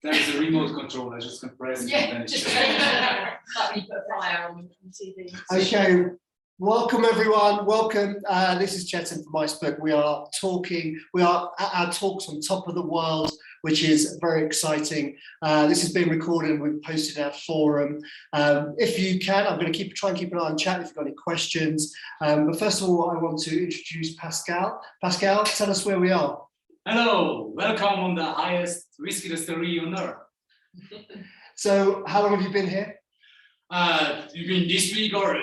There is a remote control. I just can press it. Yeah, And just then like when you put a fire on TV. Okay, welcome everyone. Welcome. This is Chetan from micebook. We are at our talks on top of the world, which is very exciting. This has been recorded and we've posted in our forum. If you can, I'm going to try and keep an eye on chat if you've got any questions. But first of all, I want to introduce Pascal. Pascal, tell us where we are. hello, welcome on the highest whiskey distillery on earth. So, how long have you been here? You mean this week, or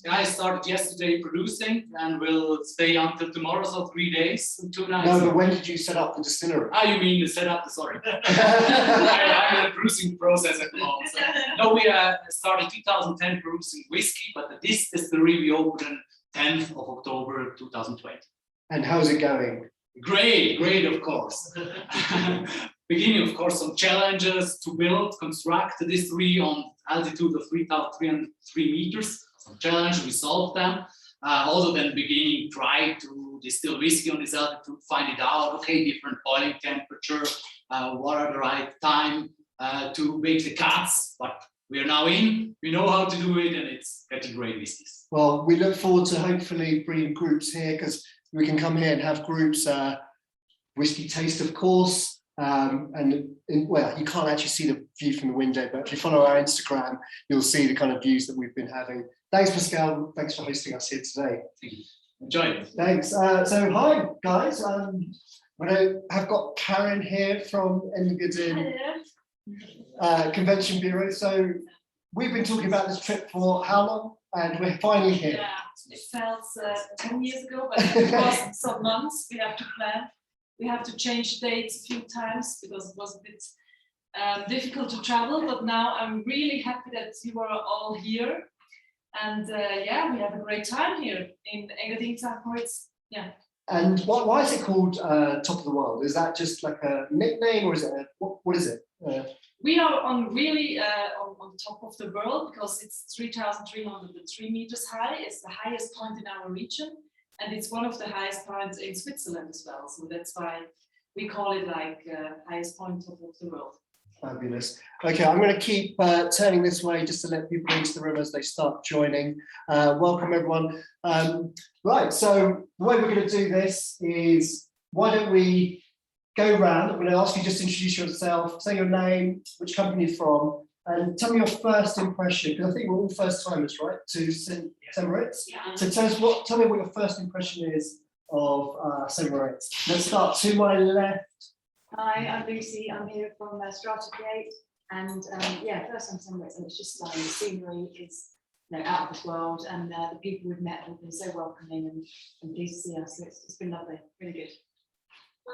I started yesterday producing and will stay until tomorrow, so 3 days, 2 nights. No, but when did you set up the distillery? Ah, you mean the setup? Sorry, I'm in the producing process at the moment. So. No, we started 2010 producing whiskey, but this distillery we opened 10th of October 2020. And how's it going? Great, of course. Beginning, of course, some challenges to build, construct the distillery on altitude of 3,303 meters. Some challenge, we solved them. Also then beginning, try to distill whiskey on this altitude, find it out, okay, different boiling temperature, what are the right time to make the cuts, but we are now in, we know how to do it, and it's getting great whiskeys. Well, we look forward to hopefully bringing groups here because we can come here and have groups, whiskey taste, of course. Well, you can't actually see the view from the window, but if you follow our Instagram, you'll see the kind of views that we've been having. Thanks, Pascal. Thanks for hosting us here today. Thank you. Enjoy it. Thanks. So, hi, guys. I've got Karen here from Engadin Convention Bureau. So, we've been talking about this trip for how long? And we're finally here. Yeah, it felt 10 years ago, but it was some months. We have to plan. We have to change dates a few times because it was a bit difficult to travel. But now I'm really happy that you are all here. And yeah, we have a great time here in Engadin, Moritz. Yeah. And why is it called Top of the World? Is that just like a nickname, or is it what is it? We are on really on top of the world because it's 3,303 meters high. It's the highest point in our region, and it's one of the highest points in Switzerland as well. So that's why we call it like highest point top of the world. Fabulous. Okay, I'm going to keep turning this way just to let people into the room as they start joining. Welcome everyone. Right, so the way we're going to do this is, why don't we go round? I'm going to ask you just to introduce yourself, say your name, which company you're from, and tell me your first impression, because I think we're all first timers, right, to St. Moritz. Yeah. So tell me what your first impression is of St. Moritz. Let's start to my left. Hi, I'm Lucy. I'm here from Strata Create, and yeah, first time St. Moritz, and it's just stunning. The scenery is out of this world, and the people we've met have been so welcoming and pleased to see us. So it's been lovely, really good.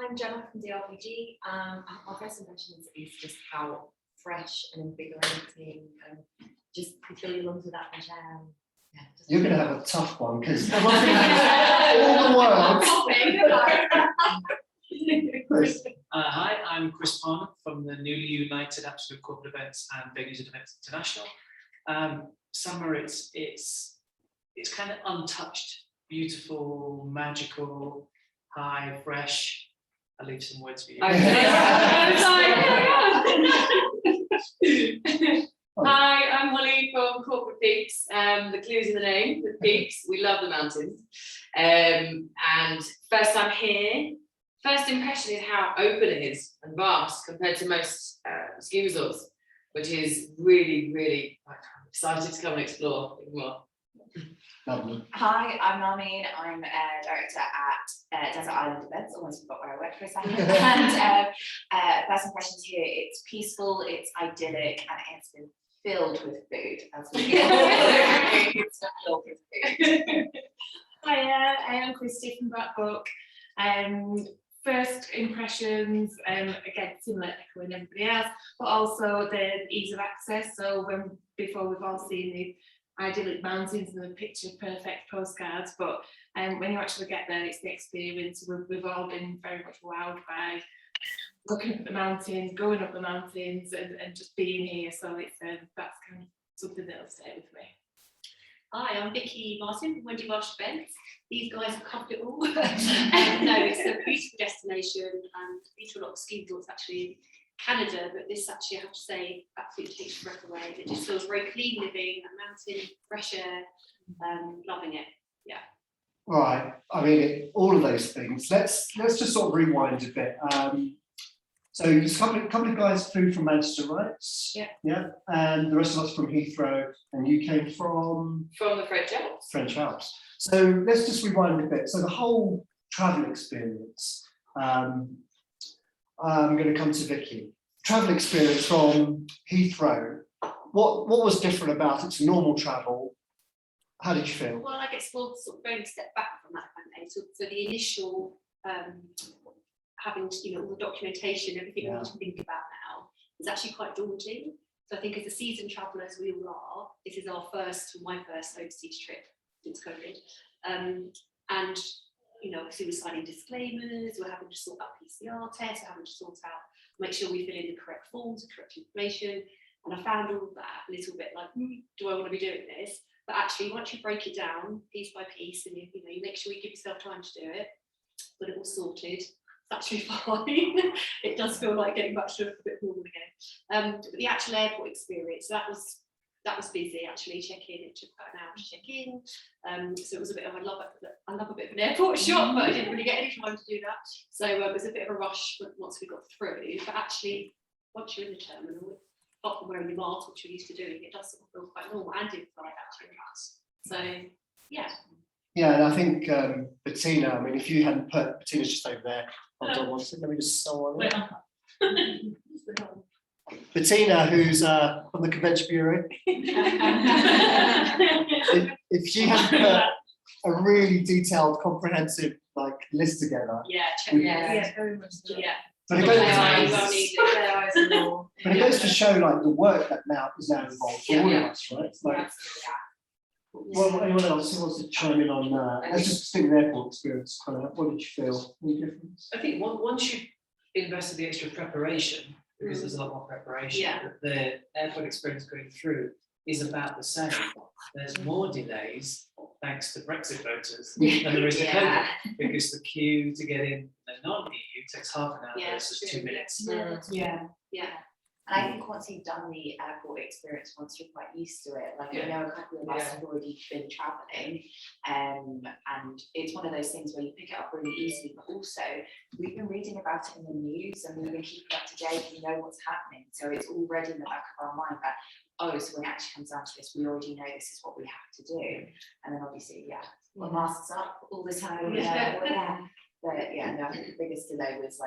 I'm Gemma from DRPG. My first impression is just how fresh and invigorating, and just you feel your lungs with that fresh air. Yeah, You're going to have a tough one because all the world. Chris. Hi, I'm Chris Palmer from the newly united Absolute Corporate Events and Venues and Events International. St. Moritz, it's kind of untouched, beautiful, magical, high, fresh. I'll leave some words for you. Hi, I'm Holly from Corporate Peaks. The clue's in the name, the peaks. We love the mountains. And first time here, first impression is how open it is and vast compared to most ski resorts, which is really, really, I'm excited to come and explore even more. Lovely. Hi, I'm Marmeen. I'm a director at Desert Island Events. Almost forgot where I work for a second. And first impressions here, it's peaceful, it's idyllic, and it's been filled with food. As we it's not filled with food. Hi, I'm Christy from Black Book. First impressions, again, similar echoing everybody else, but also the ease of access. So before we've all seen the idyllic mountains and the picture perfect postcards, but when you actually get there, it's the experience. We've all been very much wowed by looking at the mountains, going up the mountains, and just being here. So it's that's kind of something that'll stay with me. Hi, I'm Vicky Martin from Wendy Marsh Events. These guys have covered it all. No, it's a beautiful destination and been to a lot of ski resorts actually Canada, but this actually, I have to say, absolutely takes your breath away. It just feels very clean living, a mountain, fresh air, loving it. Yeah. Right. I mean, all of those things. Let's just sort of rewind a bit. So there's a couple of guys flew from Manchester, right? Yeah. Yeah. And the rest of us from Heathrow, and you came from From the French Alps. French Alps. So let's just rewind a bit. So the whole travel experience. I'm going to come to Vicky. Travel experience from Heathrow. What was different about it to normal travel? How did you feel? Well, I guess we'll sort of going a step back from that, haven't they? So the initial having, you know, all the documentation, everything we need to think about now is actually quite daunting. So I think as a seasoned traveller, as we all are, this is my first overseas trip since COVID. And, you know, obviously we're signing disclaimers, we're having to sort out PCR tests, we're having to sort out, make sure we fill in the correct forms, the correct information. And I found all of that a little bit like, do I want to be doing this? But actually, once you break it down piece by piece, and you make sure you give yourself time to do it, but it all sorted, it's actually fine. It does feel like getting back to a bit normal again. But the actual airport experience, that was busy actually. Check-in, it took about an hour to check in. So it was a bit of I love a bit of an airport shop, but I didn't really get any time to do that. So it was a bit of a rush once we got through. But actually, once you're in the terminal, apart from wearing your mask, which you're used to doing, it does sort of feel quite normal and inside actually. So yeah. Yeah, and I think Bettina, I mean, if you hadn't put, Bettina's just over there. Hold on one second, let me just sew on it. Bettina, who's from the Convention Bureau. if she hadn't put a really detailed, comprehensive list together. Yeah, check Yeah, very much so. Yeah. But it goes to show the work that is now involved for all of us, right? Well, anyone else who wants to chime in on that? Let's just stick with airport experience. What did you feel? Any difference? I think once you invested the extra preparation, because there's a lot more preparation, the airport experience going through is about the same. There's more delays thanks to Brexit voters than there is to COVID, because the queue to get in the non-EU takes half an hour versus 2 minutes. Yeah. And I think once you've done the airport experience, once you're quite used to it, I know a couple of us have already been travelling, and it's one of those things where you pick it up really easily, but also we've been reading about it in the news and we've been keeping up to date, we know what's happening, so it's already in the back of our mind that, so when it actually comes down to this, we already know this is what we have to do. And then obviously, well, masks up all the time. But I think the biggest delay was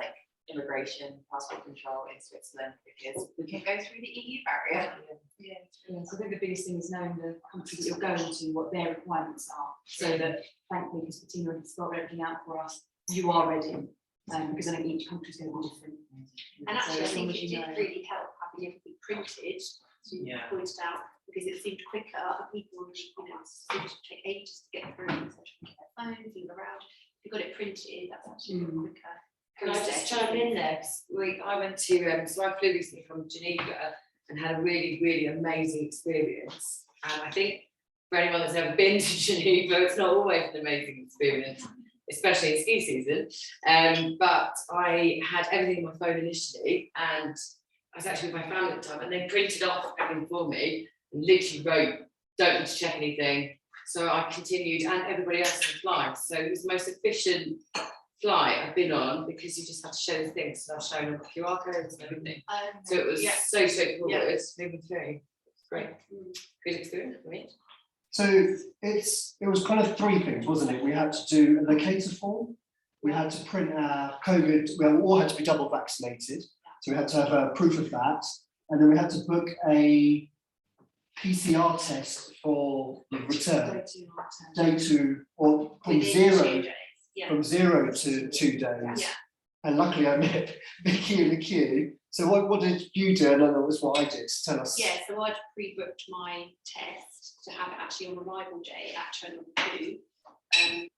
immigration, passport control in Switzerland, because we can go through the EU barrier. So I think the biggest thing is knowing the country that you're going to, what their requirements are, so that thankfully, because Bettina has got everything out for us, you are ready. Because I think each country is going to be different. And actually, I think it did really help having everything printed, as you pointed out, because it seemed quicker. Other people, it seemed to take ages to get through, so to get their phones, move around. If you got it printed, that's actually quicker. Can I just chime in there? I went to, so I flew recently from Geneva and had a really, really amazing experience. And I think for anyone that's ever been to Geneva, it's not always an amazing experience, especially in ski season. But I had everything on my phone initially, and I was actually with my family at the time, and they printed off everything for me and literally wrote, don't need to check anything. So I continued, and everybody else was flying. So it was the most efficient flight I've been on, because you just have to show the things. So I was showing them QR codes and everything. So it was so straightforward. Moving through. Great. Good experience for me. So it was kind of three things, wasn't it? We had to do a locator form. We had to print our COVID. We all had to be double vaccinated, so we had to have a proof of that, and then we had to book a PCR test for the return. Day 2, or from Within 0 to 2 days. And luckily I met Vicky in the queue. So what did you do? And that was what I did. Tell us. Yeah, so I'd pre-booked my test to have it actually on arrival day at Terminal 2. Got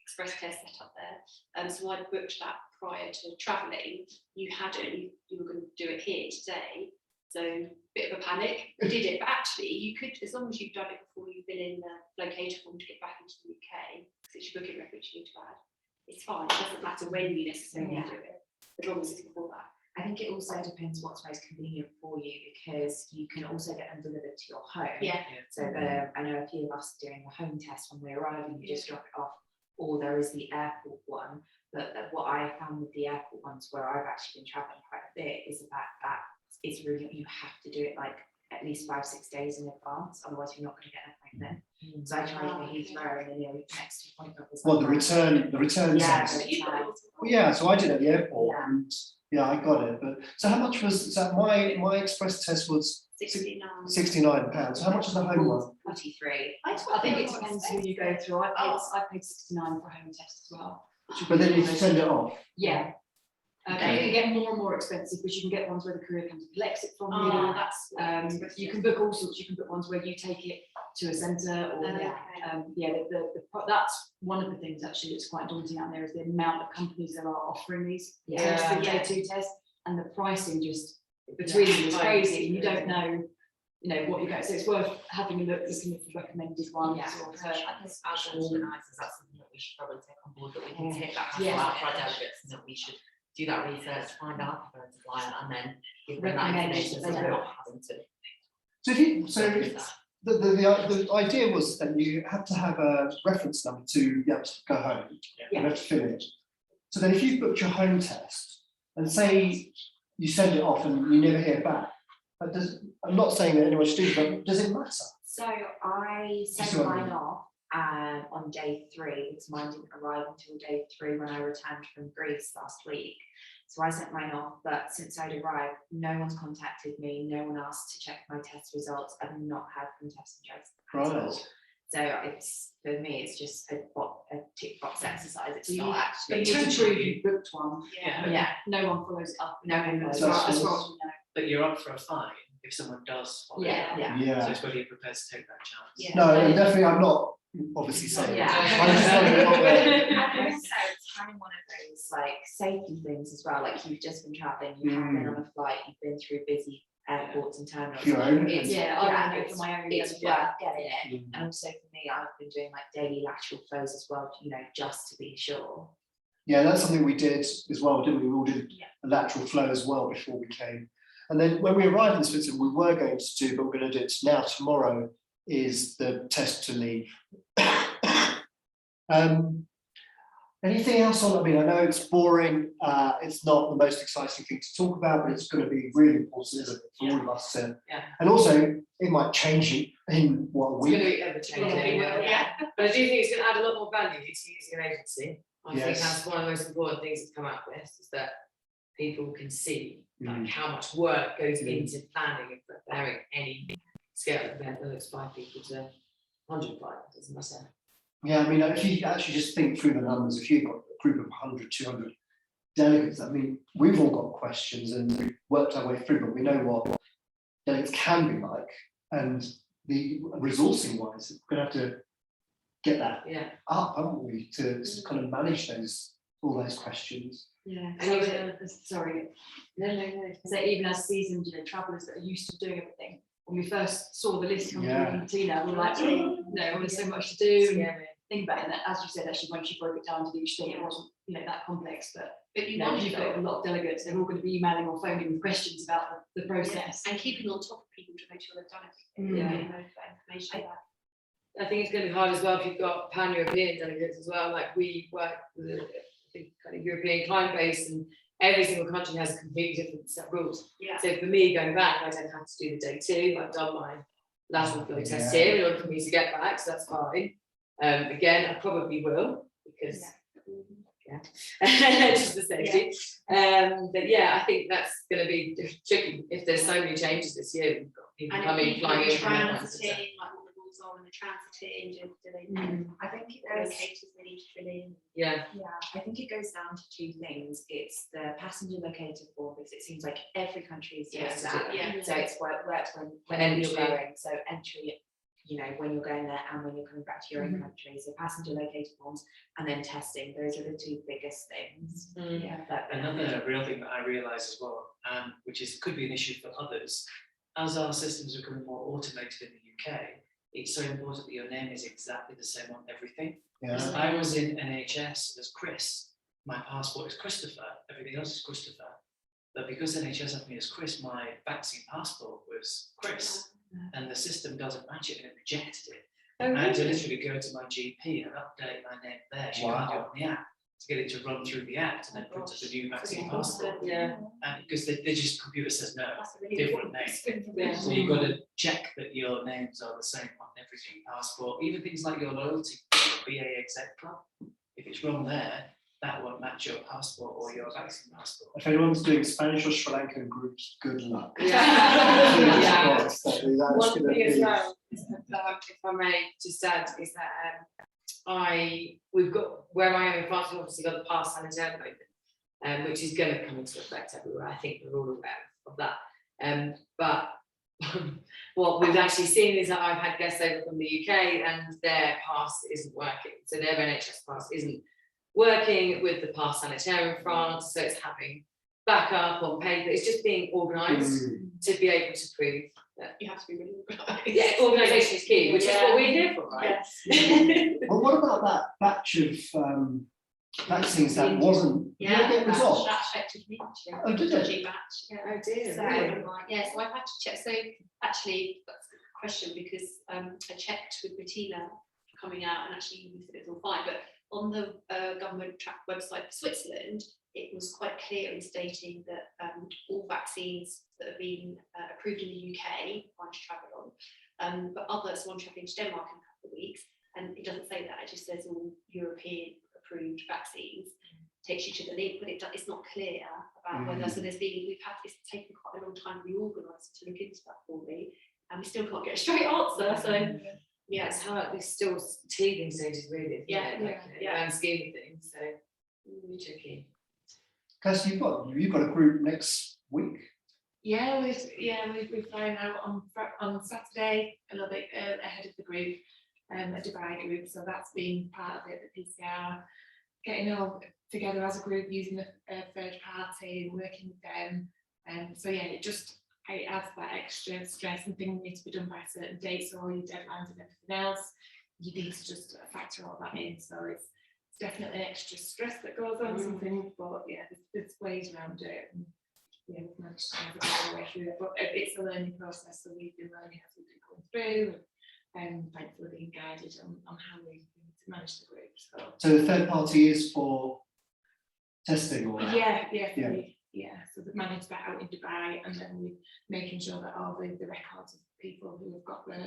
express test set up there. So I'd booked that prior to travelling. You hadn't, you were going to do it here today. So bit of a panic. We did it, but actually you could, as long as you've done it before you fill in the locator form to get back into the UK, because it's your booking reference you need to add, it's fine. It doesn't matter when you necessarily do it, as long as it's before that. I think think it also depends what's most convenient for you, because you can also get them delivered to your home. Yeah. So I know a few of us doing the home test when we arrive and you just drop it off, or there is the airport one. But what I found with the airport ones, where I've actually been traveling quite a bit, is the fact that it's really, you have to do it like at least 5-6 days in advance, otherwise you're not going to get an appointment. So I tried for Heathrow, and then the next appointment was Well, the return Yeah, test. the return. Well, yeah, so I did at the airport, Yeah. and yeah, I got it. But so how much was so my express test was 69. £69. How much is the home one? 43. I think it depends who you go through. I paid 69 for a home test as well. But then you send it off. Yeah. And you can get more and more expensive, because you can get ones where the courier comes and collects it from you. Oh, that's You can book all sorts. You can book ones where you take it to a centre, or that's one of the things actually that's quite daunting out there, is the amount of companies that are offering these tests, the J2 tests, and the pricing just between them is crazy. And you don't know, what you get. So it's worth having a look, looking for recommended ones. Yeah. Or As organisers, that's something that we should probably take on board, that we can take that Yeah. out for our delegates, and that we should do that research, find out if they're a supplier, and then give them that Recommend information, so it, they're yeah. not having to. The idea was that you had to have a reference number to be able to go home. You have to finish. So then if you booked your home test and say you send it off and you never hear back, I'm not saying that anyone should do it, but does it matter? So I sent See what I mine mean? off on day 3, because mine didn't arrive until day 3 when I returned from Greece last week. So I sent mine off, but since I'd arrived, no one's contacted me, no one asked to check my test results. I've not had from test and drugs at all. So it's, for me, it's just a tick box exercise. It's You not need actually. to prove you booked one. Yeah. No one follows it up. No one As follows far it as up. far as we know. But you're up for a fine if someone does follow it Yeah, up. yeah. So Yeah. it's whether you're prepared to take that chance. Yeah. No, and definitely I'm not obviously saying. Yeah. I'm just wondering what the- And also, it's kind of one of those like safety things as well. Like, you've just been traveling, you have been on a flight, you've been through busy airports and terminals. Your own. It's, Yeah, I know for my own. it's worth getting it. Mm. And also for me, I've been doing like daily lateral flows as well, just to be sure. Yeah, that's something we did as well, didn't we? We all did a lateral flow as well before we came. And then when we arrived in Switzerland, we were going to do, but we're going to do it now. Tomorrow is the test to leave. Anything else on? I mean, I know it's boring. It's not the most exciting thing to talk about, but it's going to be really important, isn't it, for all of us to. Yeah. And also, it might change in what It's going to week. be ever changing. But I do think it's going to add a lot more value to using an agency. I think Yes. that's one of the most important things that's come out of this, is that people can see like Mm. how much work goes into planning and preparing any scale event, whether it's 5 people to 105, it doesn't matter. Yeah, I mean, if you actually just think through the numbers, if you've got a group of 100, 200 delegates, I mean, we've all got questions and we've worked our way through, but we know what delegates can be like. And the resourcing wise, we're going to have to get that Yeah. up, haven't we, to kind of manage all those questions. Yeah, And so even- sorry. No. So even as seasoned, travellers that are used to doing everything, when we first saw the list come through Yeah. from Tina, we were like, there's so much to do. And Yeah. think about it, and as you said, actually, once you broke it down to each thing, it wasn't, that complex. But But you if want you've got a lot of delegates, they're all going to be emailing or phoning with questions about the process. and keeping on top of people to make sure they've done it. Yeah. Getting those information back. I think it's going to be hard as well if you've got pan-European delegates as well. Like, we work with a big kind of European client base, and every single country has a completely different set of rules. Yeah. So for me, going back, I don't have to do the day 2. I've done my lateral flow test Yeah. here in order for me to get back, so that's fine. Again, I probably will, because just the safety. But yeah, I think that's going to be tricky if there's so many changes this year. We've got people And coming, if people flying are in from everywhere. transiting, like what the rules are when they're transiting, do they I think it goes. locators they need to fill in? Yeah. I think it goes down to 2 things. It's the passenger locator form, because it seems like every country is Yeah, supposed to do that. yeah. So it's worked when Entry. you're going. So entry, when you're going there and when you're coming back to your own country. So passenger locator forms and then testing. Those are the 2 biggest things. Another real thing that I realise as well, which could be an issue for others, as our systems are becoming more automated in the UK, it's so important that your name is exactly the same on everything. Yeah. I was in NHS as Chris, my passport is Christopher, everything else is Christopher. But because NHS had me as Chris, my vaccine passport was Chris, and the system doesn't match it and it rejected it. Oh, I had to really? literally go to my GP and update my name there. She can't do it on the app to get it to run through the app and then print up the new vaccine passport. Yeah. And because they just computer says no, That's a really different important name. Yeah. So you've got to check that your names are the same on every passport, even things like your loyalty, BA exec club. If it's wrong there, that won't match your passport or your vaccine passport. If anyone's doing Spanish or Sri Lankan groups, good luck. Yeah. That's gonna One thing as be- well, is that, if I may just add, is that we've got, where I am in France, we've obviously got the pass sanitaire movement, which is going to come into effect everywhere. I think we're all aware of that. But what we've actually seen is that I've had guests over from the UK and their pass isn't working. So their NHS pass isn't working with the pass sanitaire in France. So it's having backup on paper. It's just being organised to be able to prove that. You have to be really organised. Yeah, organisation is key, which is what we're here for, right? Yes. Well, what about that batch of vaccines that wasn't, did Yeah, they get resolved? that affected me actually. Oh, did it? Dodgy batch, yeah. Oh dear. So, really? yeah, so I've had to check. So actually, that's a good question because I checked with Bettina coming out and actually we said it was all fine. But on the government track website for Switzerland, it was quite clear in stating that all vaccines that have been approved in the UK, one to travel on, but others, one travelling to Denmark in a couple of weeks, and it doesn't say that, it just says all European approved vaccines, takes you to the link, but it's not clear about whether, so it's taken quite a long time to reorganise to look into that for me, and we still can't get a straight answer, so yeah. It's hard, it's still teething stages really, isn't Yeah, it? Like, yeah. grand scheme of things, so tricky. Kirsty, you've got a group next week. Yeah, we're flying out on Saturday, a little bit ahead of the group, a Dubai group. So that's been part of it, the PCR, getting all together as a group, using a third party, working with them. So yeah, it adds that extra stress and things need to be done by a certain date. So all your deadlines and everything else, you need to just factor all that in. So it's definitely extra stress that goes on something, but yeah, there's ways around it. And, yeah, we've managed to navigate our way through it, but it's a learning process, so we've been learning as we've been going through, and thankfully being guided on how we to manage the group. So the third party is for testing or? Yeah. So we've managed that out in Dubai, and then we're making sure that all the records of people who have got the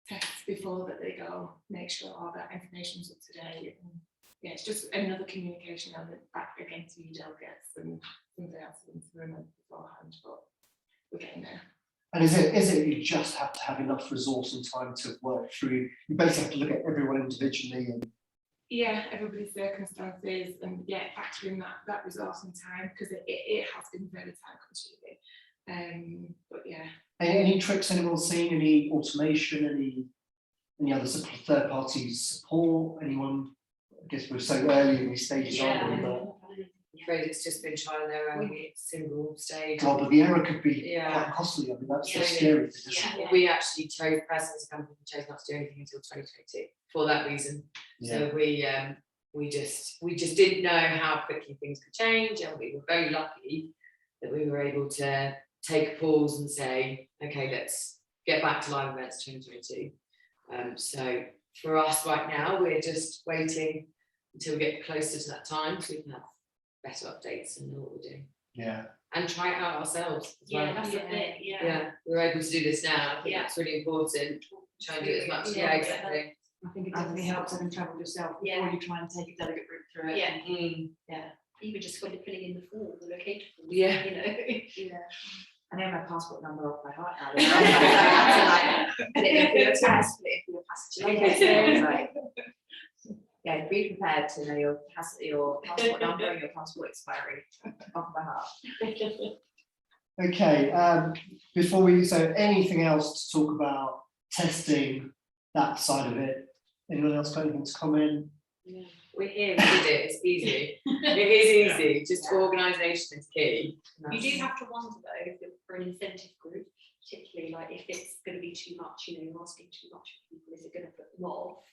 tests before that they go, make sure all that information's up to date. And yeah, it's just another communication element back again to you delegates and something else into the room beforehand, but we're getting there. And is it you just have to have enough resource and time to work through? You basically have to look at everyone individually and. Yeah, everybody's circumstances, and yeah, factoring that resource and time, because it has been very time consuming. But yeah. Any tricks anyone's seen? Any automation? Any other third party support? Anyone? I guess we're so early in these stages, aren't we? But I'm afraid it's just been trial and error, single stage. God, but the error could be Yeah. quite costly. I mean, that's the Yeah, scary thing. Yeah. We actually chose, Preston as a company, chose not to do anything until 2022 for that reason. So we just didn't know how quickly things could change, and we were very lucky that we were able to take a pause and say, okay, let's get back to live events 2022. So for us right now, we're just waiting until we get closer to that time so we can have better updates and know what we're doing. Yeah. And try it out ourselves as Yeah, well. that's the bit, Yeah, we're able to do this now. I think that's really important. Try and do it as much. Yeah, exactly. I think it definitely helps having travelled yourself before you try and take a delegate route through it. Yeah. Even just filling in the form, the locator form. Yeah. You know. I know my passport number off by heart now. Put it in for your test, put it in for your passenger. Yeah, be prepared to know your passport number and your passport expiry off by heart. Okay. So anything else to talk about testing, that side of it? Anyone else got anything to comment? We're here, we did it, it's easy. It is easy, just organisation is key. You do have to wonder though, if for an incentive group, particularly like if it's going to be too much, you're asking too much of people, is it going to put them off?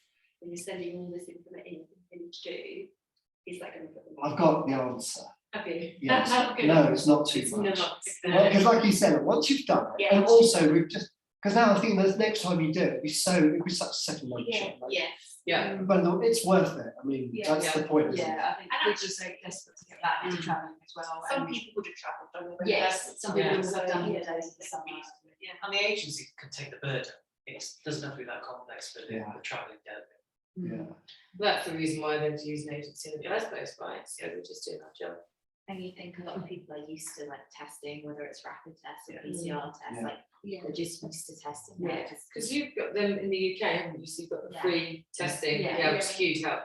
When you're sending all this information to do, is that going to put them off? I've got the answer. Okay. Yes. That's good. No, it's not too It's much. not. Because like you said, once you've done it, Yeah. and also we've just, because now I think the next time you do it, it'd be such a second nature. Like, Yes. Yeah. but it's worth it. I mean, Yeah. that's the point. Isn't it? Yeah, I think we're just so desperate to get back into traveling as well. Some and- people would have travelled. I know, Yes, some people Yeah. would have done Yeah. holidays in the summer. Yeah. And the agency can take the burden. It doesn't have to be that complex, but Yeah. the travelling delegate. Yeah. That's the reason why then to use an agency in the first place, right? So we're just doing our job. And you think a lot of people are used to like testing, whether it's rapid tests or Yeah. PCR tests, Yeah. like Yeah. they're just used to testing. Yeah, because you've got them in the UK, haven't you? So you've got the Yeah. free testing, Yeah. yeah, which is huge help.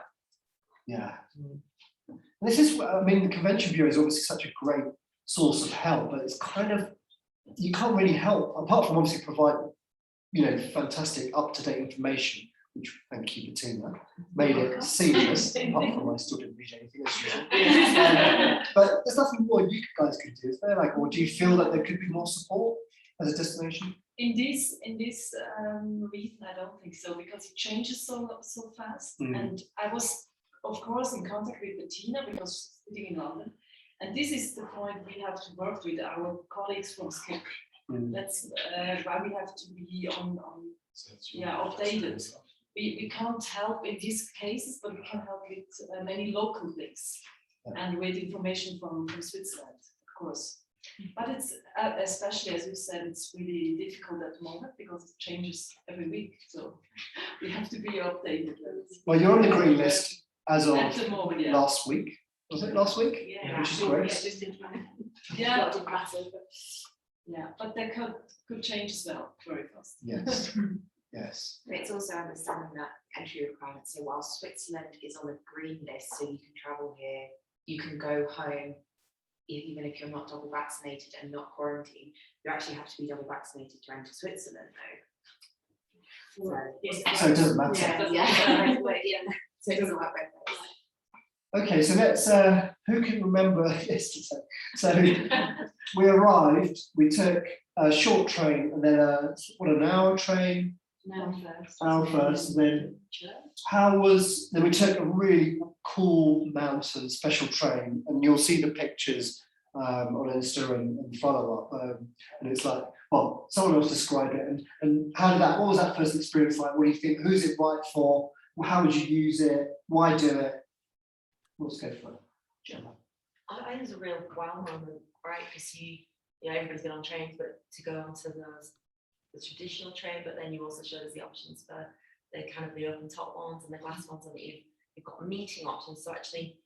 Yeah. Mm. And this is, I mean, the Convention Bureau is obviously such a great source of help, but it's kind of, you can't really help, apart from obviously providing, fantastic up-to-date information, which, thank you, Bettina, made it seamless, apart from I still didn't read anything as usual. But there's nothing more you guys could do, is there? Like, or do you feel that there could be more support as a destination? In this region, I don't think so, because it changes so fast. Mm. And I was, of course, in contact with Bettina because she's sitting in London. And this is the point we have to work with our colleagues from SCIP. Mm. That's why we have to be updated. We can't help in these cases, but we can help with many local things and with information from Switzerland, of course. But it's especially, as you said, it's really difficult at the moment because it changes every week. So we have to be updated. Well, you're on the green list as of At the moment, yeah. last week. Was it last week? Yeah, Which is great. yeah, yeah, but that could change as well very fast. Yes. Yes. But it's also understanding that entry requirements. So while Switzerland is on a green list, so you can travel here, you can go home, even if you're not double vaccinated and not quarantined, you actually have to be double vaccinated to enter Switzerland though. So it doesn't matter. Yeah. So it doesn't work both ways. Okay, so let's, who can remember yesterday? So we arrived, we took a short train and then an hour train, hour first, and then then we took a really cool mountain special train, and you'll see the pictures on Insta and follow up. And it's like, well, someone else describe it. And what was that first experience like? What do you think? Who's it right for? How would you use it? Why do it? Let's go for it. Gemma. I think it's a real wow moment, right? Because everybody's been on trains, but to go onto the traditional train, but then you also showed us the options for the kind of the open top ones and the glass ones, and that you've got meeting options. So actually,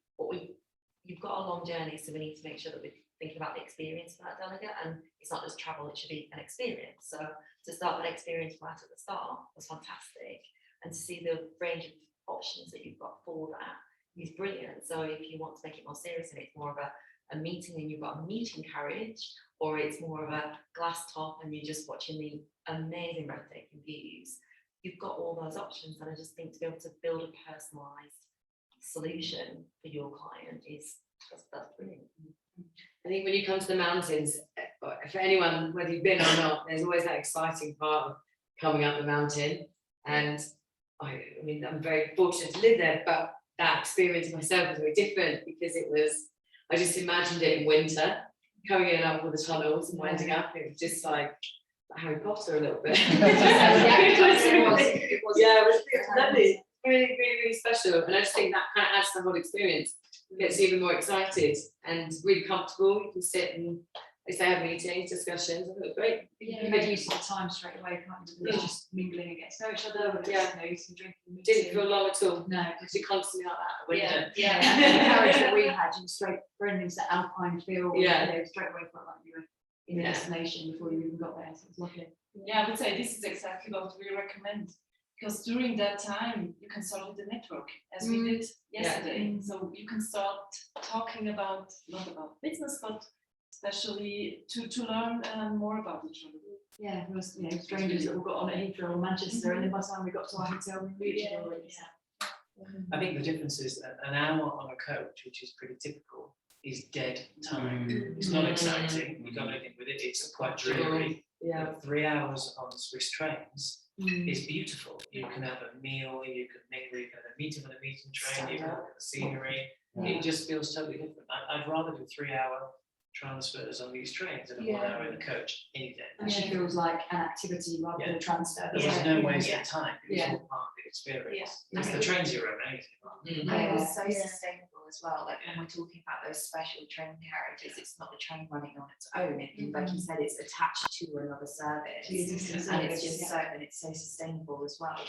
you've got a long journey, so we need to make sure that we're thinking about the experience for that delegate, and it's not just travel; it should be an experience. So to start with experience right at the start was fantastic, and to see the range of options that you've got for that is brilliant. So if you want to make it more serious and it's more of a meeting and you've got a meeting carriage, or it's more of a glass top and you're just watching the amazing breathtaking views, you've got all those options. And I just think to be able to build a personalized solution for your client that's brilliant. I think when you come to the mountains, for anyone, whether you've been or not, there's always that exciting part of coming up the mountain. And I mean, I'm very fortunate to live there, but that experience myself was very different because I just imagined it in winter, coming in up with the tunnels and winding up. It was just like Harry Potter a little bit. It was lovely, really, really, really special. And I just think that kind of adds to the whole experience. It gets even more excited and really comfortable. You can sit and they have meetings, discussions. I thought it was great. You made use of the time straight away, can't you? It's just mingling against each other, with some drinking. Didn't feel long at all. No, Because you're constantly like that at the window. and the carriage that we had, you straight friendly to Alpine feel. Straight away felt like you were in the destination before you even got there. So it was lovely. Yeah, I would say this is exactly what we recommend, because during that time you can start with the network as we did yesterday. So you can start talking about not about business, but especially to learn more about each other. Yeah, there was strangers that all got on at Heathrow or Manchester, and then by the time we got to our hotel, we reached it already. I think the difference is that an hour on a coach, which is pretty typical, is dead time. It's not exciting. You don't have anything with it. It's quite dreary. Yeah. But 3 hours on Swiss trains is beautiful. You can have a meal, you can mingle, you can have a meeting with a meeting train, you can look at the scenery. It just feels totally different. I'd rather do 3-hour transfers on these trains than a 1 hour in a coach any day. It actually feels like an activity rather than a transfer. There was no waste of time. It was all part of the experience. Yeah. It's the trains are amazing. And it was so sustainable as well. Like when we're talking about those special train carriages, it's not the train running on its own. Like you said, it's attached to another service, and it's just so sustainable as well.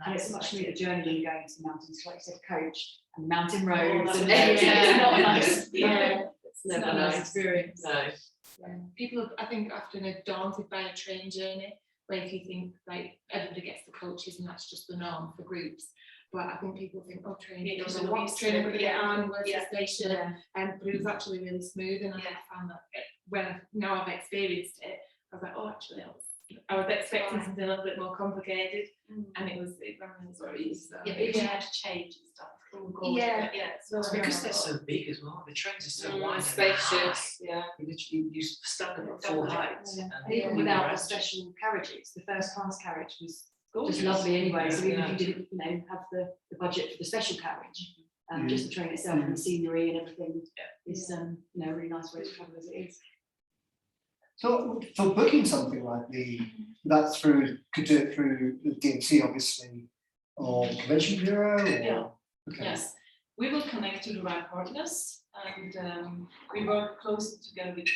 And it's a much smoother journey when you're going to the mountains, like you said, coach and mountain roads. Oh, And that's it's not a nice, It's It's never not a nice nice. experience. No. People, I think, often are daunted by a train journey, where if you think like everybody gets the coaches and that's just the norm for groups. But I think people think, oh, train, Yeah, I don't so know what we train I'm going to get yeah, on, where's yeah. the station, but it was actually really smooth, and I found that now I've experienced it, I was like, oh, actually, I was expecting something a little bit more complicated, and it ran really smooth. So. Yeah, but if you had to change and stuff. So It's because they're so big as well. The trains are so wide and Spacious, high. You literally you stand them at full height. And and even you without can the special carriages, the first class carriage was Gorgeous. just lovely anyway. So even Yeah. if you didn't, have the budget for the special carriage, Mm. just the train itself and the scenery and everything is a really nice way to travel as it is. So for booking something like that's through, could do it through the DMC obviously, or the Convention Bureau, or? Yeah. Okay. Yes, we will connect to the right partners, and we work closely together with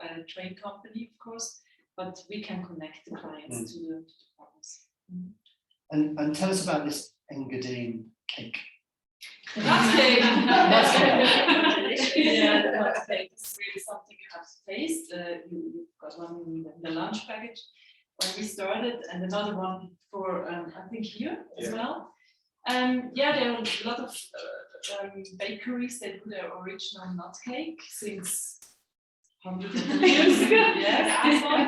a train company, of course, but we can connect the clients to the partners. And tell us about this Engadine cake. That's cake. That's Yeah, the nuts cake is really something you have to taste. You've got one in the lunch package when we started, and another one for I think here as well. There are a lot of bakeries that do their original nut cake since hundreds of years. Yes, this one.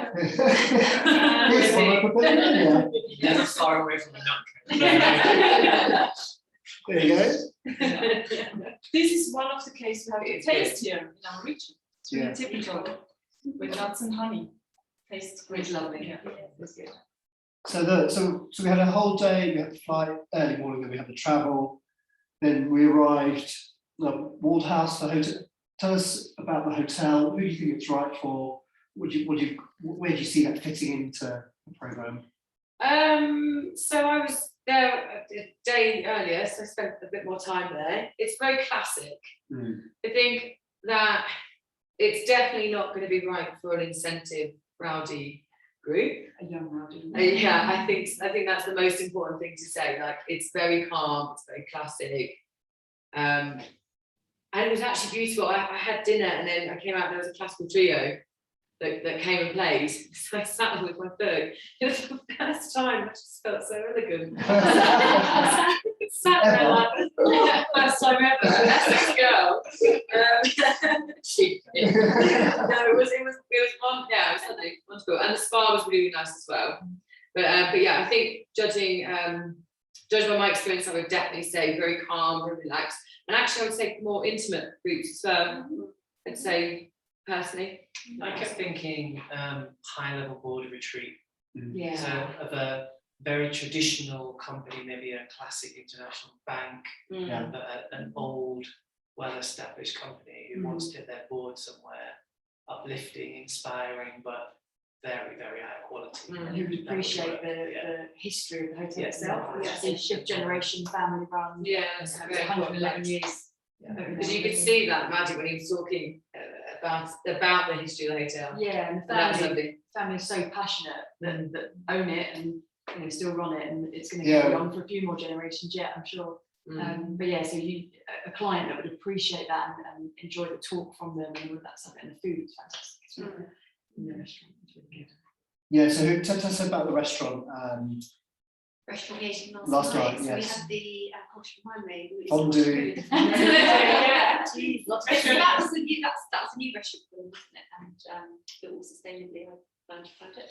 This one I prepared earlier. Never far away from the nut. There you go. This is one of the cakes we have to taste here in our region. It's really typical with nuts and honey. Tastes great. It's lovely. Yeah. It's good. So we had a whole day, we had the flight early morning, then we had the travel, then we arrived Ward House, the hotel. Tell us about the hotel. Who do you think it's right for? Where do you see that fitting into the programme? So I was there a day earlier, so I spent a bit more time there. It's very classic. I think that it's definitely not going to be right for an incentive rowdy group. A young rowdy. I think that's the most important thing to say. Like, it's very calm, it's very classic. And it was actually beautiful. I had dinner and then I came out and there was a classical trio that came and played. So I sat there with my book. It was the first time I just felt so elegant. Sat there like, first time ever, Essex girl. No, it was one, it was something wonderful. And the spa was really nice as well. But I think judging by my experience, I would definitely say very calm, very relaxed. And actually I would say more intimate groups as well. I'd say personally. I kept thinking high level board retreat. Yeah. So of a very traditional company, maybe a classic international bank, but an old, well-established company who wants to get their board somewhere uplifting, inspiring, but very, very high quality. And who would appreciate the history of the hotel itself. Yeah. It's a shift generation, family run. Yeah, that's It's very 111 years. Because you could see that magic when he was talking about the history of the hotel. Yeah, and the That was family lovely. are so passionate that own it and still run it, and it's going to Yeah. carry on for a few more generations yet, I'm sure. But yeah, so a client that would appreciate that and enjoy the talk from them and all of that stuff, and the food is fantastic as well. In the restaurant, it's really good. Yeah, so tell us about the restaurant. Restaurant liaison Last night, So we yes. had the remind me. Fondue. Yeah, Geez, lots so of that was a new restaurant for them, wasn't it? And built sustainably. I found it.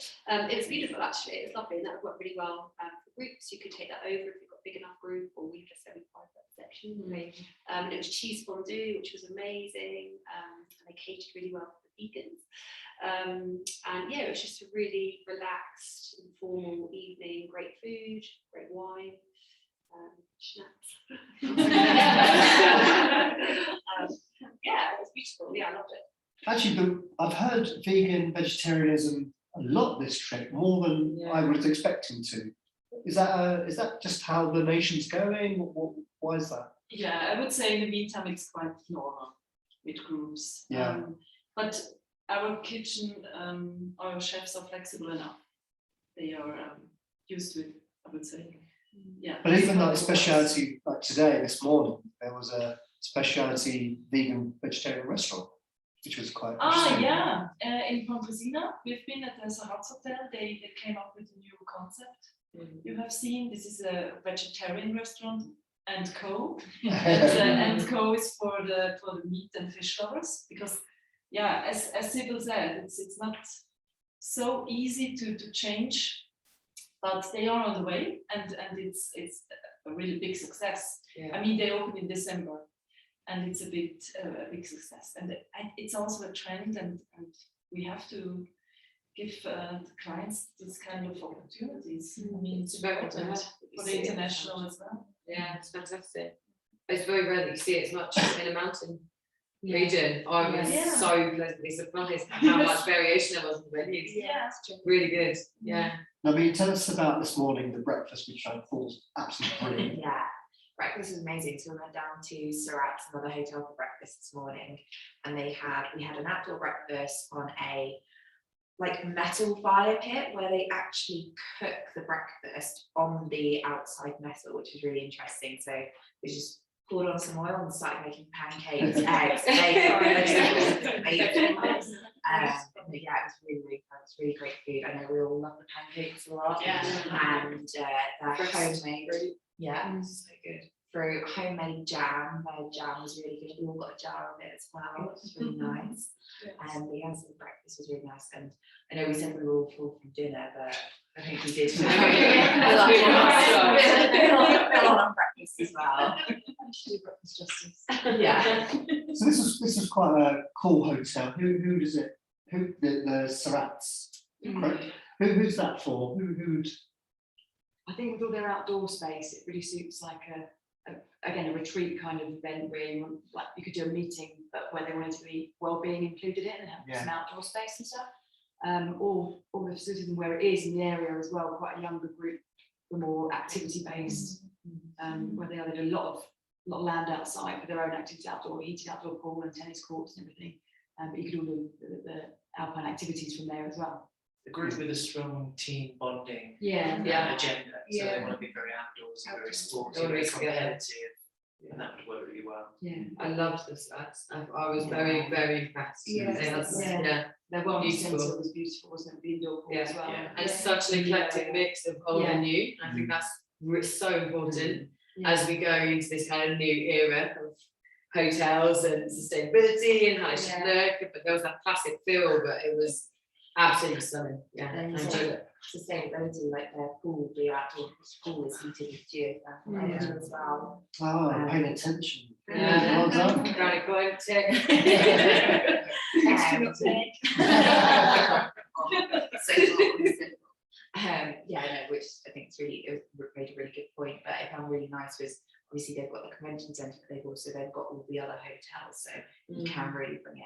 It was beautiful actually. It was lovely, and that worked really well for groups. You could take that over if you've got a big enough group, or we just said we private it. reception. And it was cheese fondue, which was amazing, and they catered really well for the vegans. And yeah, it was just a really relaxed, informal evening, great food, great wine, schnapps. Yeah, it was beautiful. Yeah, I loved it. Actually, I've heard vegan vegetarianism a lot this trip, more than I was expecting to. Is that just how the nation's going? Why is that? Yeah, I would say in the meantime it's quite normal with groups. Yeah. But our kitchen, our chefs are flexible enough. They are used to it, I would say. Yeah. But even like speciality, like today, this morning, there was a speciality vegan vegetarian restaurant, which was quite interesting. Yeah, in Pontresina, we've been at the Saratz Hotel. They came up with a new concept. You have seen, this is a vegetarian restaurant and co. And co is for the meat and fish lovers, because yeah, as Sybil said, it's not so easy to change, but they are on the way, and it's a really big success. Yeah. I mean, they opened in December, and it's a big success, and it's also a trend, and we have to give the clients this kind of opportunities. I mean, it's important for the international as well. Yeah, it's fantastic. It's very rare that you see it as much in a mountain region. I was so pleasantly surprised at how much variation there was in the menus. Yeah, that's true. Really good. Yeah. Now, will you tell us about this morning, the breakfast, which I thought was absolutely brilliant? Yeah, breakfast was amazing. So we went down to Saratz, another hotel, for breakfast this morning, and we had an outdoor breakfast on a metal fire pit where they actually cook the breakfast on the outside metal, which is really interesting. So we just poured on some oil and started making pancakes, eggs, bacon, vegetables. Yeah, it was really, really fun. It's really great food. I know we all love the pancakes a lot. Yeah. And they're homemade. Yeah, it's so good. Through homemade jam. Their jam was really good. We all got a jar of it as well. It was really nice. And the answer to breakfast was really nice. And I know we said we were all full from dinner, but I think we did. A lot of breakfast as well. Breakfast justice. Yeah. So this was quite a cool hotel. Who does it? The Saratz? Correct. Who's that for? Who'd? I think with all their outdoor space, it really suits like a retreat kind of event where you could do a meeting, but where they wanted to be well-being included in and have some outdoor space and stuff. Or the facilities and where it is in the area as well, quite a younger group, the more activity-based, where they had a lot of land outside for their own activity, heated outdoor pool and tennis courts and everything. But you could all do the alpine activities from there as well. The group with a strong team bonding Yeah. agenda. So they want to be very outdoors and very sporty, very competitive. And that would work really well. Yeah. I loved the stats. I was very, very impressed. Their wellness Beautiful. centre was beautiful, wasn't it? The indoor pool as well. And such an eclectic mix of old and new. I think that's so important as we go into this kind of new era of hotels and sustainability and how it should look. But there was that classic feel, but it was absolutely stunning. Yeah, I enjoyed it. Sustainability, like their pool, the outdoor pool is heated with geothermal energy as well. Oh, I'm paying attention. Yeah. Well done. Very good. Which I think it made a really good point. But I found really nice was obviously they've got the convention centre, but they've got all the other hotels, so you can really bring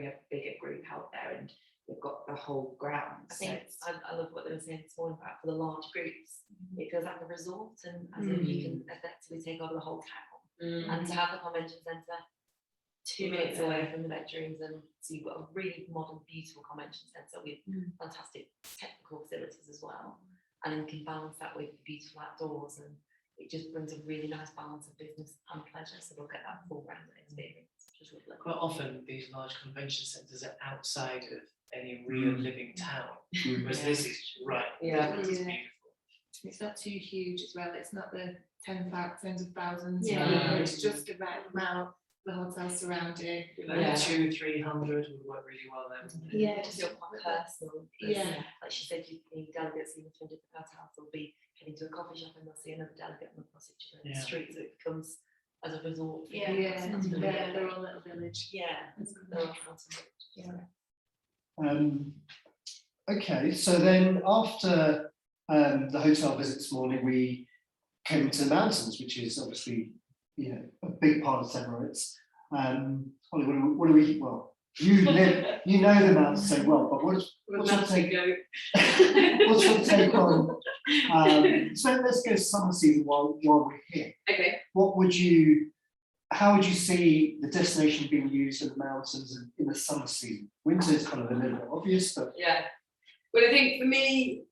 a bigger group out there, and they've got the whole ground. I think I love what they were saying this morning about for the large groups. It feels like a resort, and as if you can effectively take over the whole town. And to have the convention centre 2 minutes away from the bedrooms, and so you've got a really modern, beautiful convention centre with fantastic technical facilities as well, and then you can balance that with the beautiful outdoors, and it just brings a really nice balance of business and pleasure. So we'll get that full round experience. Quite often these large convention centres are outside of any real living town, whereas this is right. It's beautiful. It's not too huge as well. It's not the tens of thousands. Yeah. It's just the right amount. the hotels surrounding. Like Yeah. 200-300 would work really well then. Yeah, Just feel quite personal. Yeah. Like she said, the delegates in from different hotels will be heading to a coffee shop and they'll see another delegate and across each other in the Yeah. street, so it becomes as a resort. for Yeah, them. yeah, That's really yeah, good. their own little village. Yeah, they're all content. Okay, so then after the hotel visit this morning, we came to the mountains, which is obviously, you know, a big part of St. Moritz. Holly, what do we, well, you know the mountains so well, but what's your take? What's your take on? So let's go summer season while we're here. Okay. How would you see the destination being used in the mountains in the summer season? Winter is kind of a little bit obvious, but Yeah. Well, I think for me,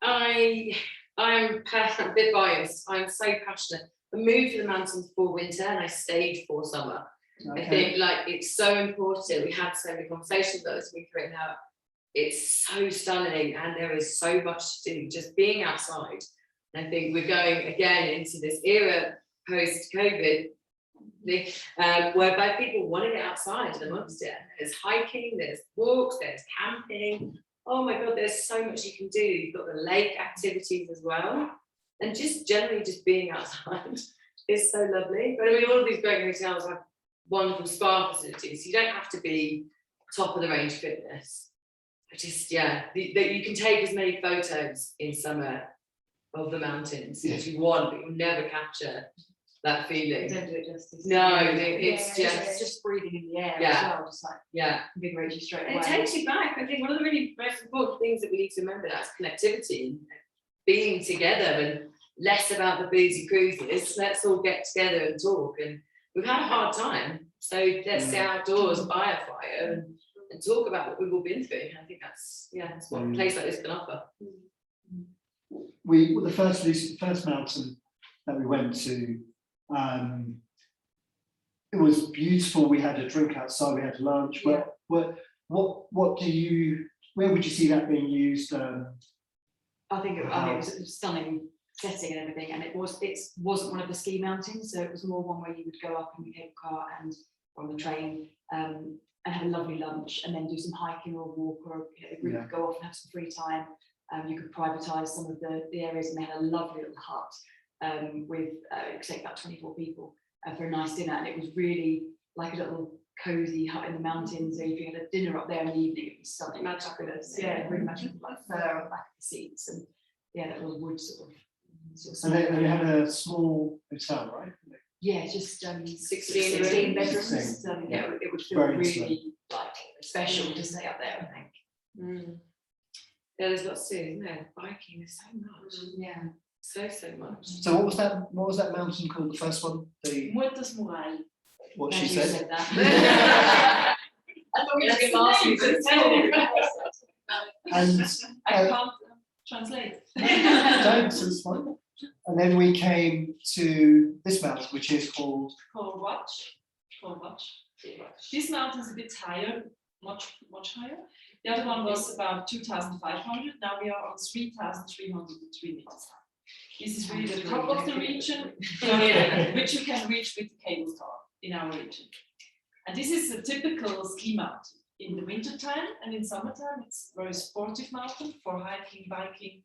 I'm a bit biased. I'm so passionate. I moved to the mountains for winter and I stayed for summer. I think like it's so important. We had so many conversations about this week right now. It's so stunning and there is so much to do just being outside. And I think we're going again into this era post-COVID, whereby people want to get outside amongst it. There's hiking, there's walks, there's camping. Oh my God, there's so much you can do. You've got the lake activities as well. And just generally just being outside is so lovely. But I mean, all of these great hotels have wonderful spa facilities. You don't have to be top of the range fitness. Just, yeah, that you can take as many photos in summer of the mountains as you want, but you'll never capture that feeling. Don't do it justice. No, it's It's just breathing in the air Yeah. as well, just like yeah. invigorate you straight And away. it takes you back. I think one of the really most important things that we need to remember is connectivity, being together, and less about the boozy cruises. Let's all get together and talk. And we've had a hard time, so let's stay outdoors by a fire and talk about what we've all been through. And I think that's what a place like this can offer. The first mountain that we went to, it was beautiful. We had a drink outside, we had lunch. Yeah. Where would you see that being used? I think it was a stunning setting and everything, and it wasn't one of the ski mountains, so it was more one where you would go up in the cable car and on the train and have a lovely lunch, and then do some hiking or walk, or the group could go off and have some free time. You could privatise some of the areas, and they had a lovely little hut with it could take about 24 people for a nice dinner, and it was really like a little cozy hut in the mountains. So if you had a dinner up there in the evening, it was stunning. Fabulous. Yeah, really magical, like fur on the back of the seats, and that little wood sort of And they had a small hotel, right? yeah, just 16 bedrooms. It would feel Very really like special to stay up there, I think. Yeah, there's lots to do, isn't there? Biking, there's so much. Yeah. So much. So what was that mountain called? The first one? Moritz Morai. What As she you said? that. I thought we were going to ask you this. And I can't translate. don't, so it's fine. And then we came to this mountain, which is called Korvatch. This mountain is a bit higher, much higher. The other one was about 2,500. Now we are on 3,303 meters high. This is really the top of the region, which you can reach with the cable car in our region. And this is a typical ski mountain in the winter time, and in summertime it's a very sportive mountain for hiking, biking,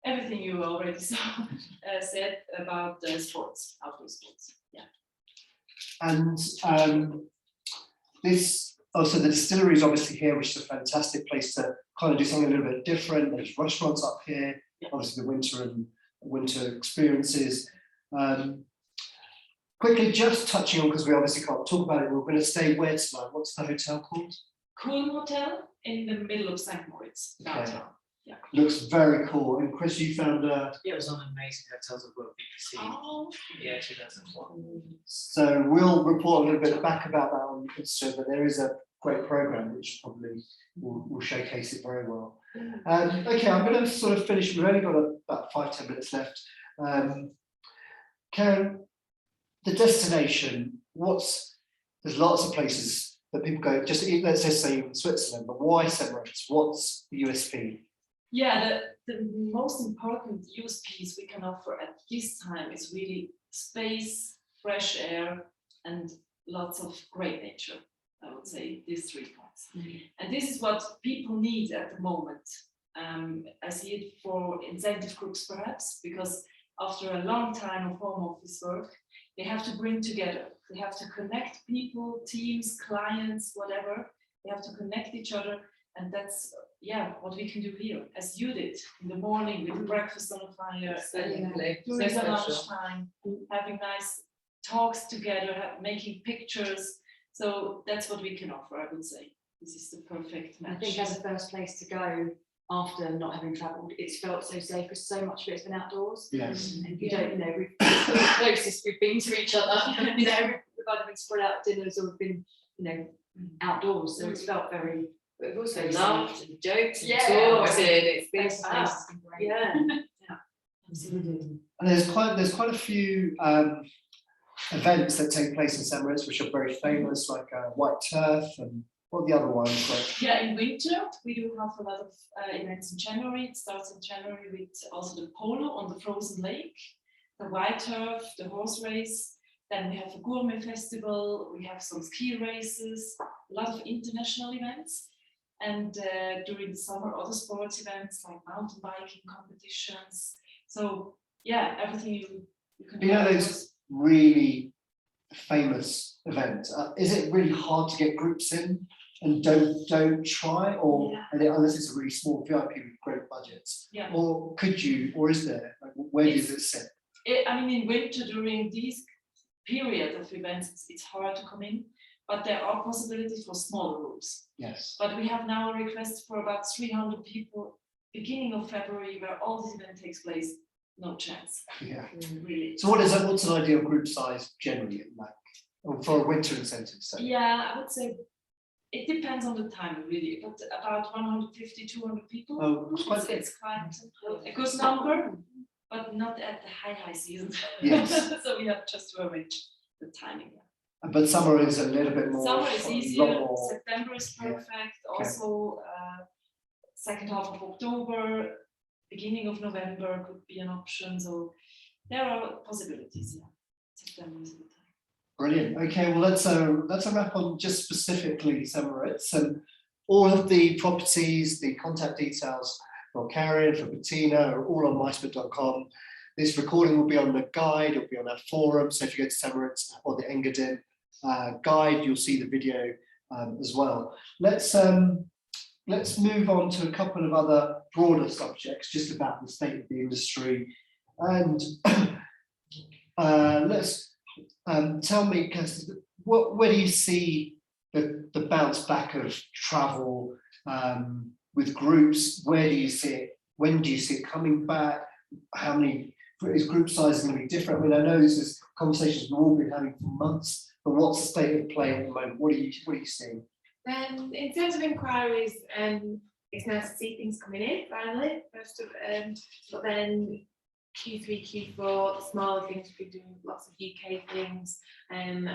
everything you already said about the sports, outdoor sports. Yeah. And so the distillery is obviously here, which is a fantastic place to kind of do something a little bit different. There's restaurants up here, obviously the winter experiences. Quickly, just touching on, because we obviously can't talk about it, we're going to stay where tonight? What's the hotel called? Cool Hotel in the middle of St. Moritz, downtown. Yeah. Looks very cool. And Chris, you found Yeah, it was on Amazing Hotels of World BBC. Oh. Yeah, 2001. so we'll report a little bit back about that on Instagram, but there is a great program which probably will showcase it very well. Okay, I'm going to sort of finish. We've only got about 5-10 minutes left. Karen, the destination. There's lots of places that people go. Let's just say in Switzerland, but why St. Moritz? What's the USP? Yeah, the most important USPs we can offer at this time is really space, fresh air, and lots of great nature, I would say, these 3 points. And this is what people need at the moment. I see it for incentive groups perhaps, because after a long time of home office work, they have to bring together, they have to connect people, teams, clients, whatever, they have to connect each other. And that's, yeah, what we can do here, as you did in the morning with breakfast on a fire, during the lunchtime, having nice talks together, making pictures. So that's what we can offer, I would say. This is the perfect match. I think as a first place to go after not having travelled, it's felt so safe because so much of it's been outdoors. Yes. And you don't, we've the closest we've been to each other. We've either been spread out dinners or we've been, outdoors. So it's felt very. But we've also very laughed safe. and joked and Yeah. talked, and it's been Face to fun. face has been great. Yeah. Absolutely. And there's quite a few events that take place in St. Moritz which are very famous, like White Turf and what are the other ones like? Yeah, in winter, we do have a lot of events in January. It starts in January with also the polo on the frozen lake, the white turf, the horse race. Then we have a gourmet festival. We have some ski races, a lot of international events. And during the summer, other sports events like mountain biking competitions. So yeah, everything you can do. Those really famous events. Is it really hard to get groups in and don't try, or unless it's a really small VIP with great budgets? Yeah. Or could you, or is there? Like, where does it sit? In winter during these period of events, it's hard to come in, but there are possibilities for smaller groups. Yes. But we have now a request for about 300 people beginning of February where all this event takes place. No chance. Yeah. Really. So what's an ideal group size generally like, or for a winter incentive? So? Yeah, I would say it depends on the time really, but about 150, 200 people. Oh, it's quite big. It's quite a good number, but not at the high season. Yes. So we have just to arrange the timing. But summer is a little bit more. Summer is a lot easier. more- September is perfect. Okay. Also, second half of October, beginning of November could be an option. So there are possibilities. Yeah, September is a good time. Brilliant. Okay, well let's a wrap on just specifically St. Moritz, and all of the properties, the contact details for Karen, for Bettina, are all on micebook.com. This recording will be on the guide, it'll be on our forum. So if you go to St. Moritz or the Engadin guide, you'll see the video as well. Let's move on to a couple of other broader subjects, just about the state of the industry. And let's tell me, because where do you see the bounce back of travel with groups? Where do you see it? When do you see it coming back? How many is group size going to be different? I mean, I know this is conversations we've all been having for months, but what's the state of play at the moment? What are you seeing? In terms of inquiries, it's nice to see things coming in finally. But then Q3, Q4, the smaller things, we've been doing lots of UK things, and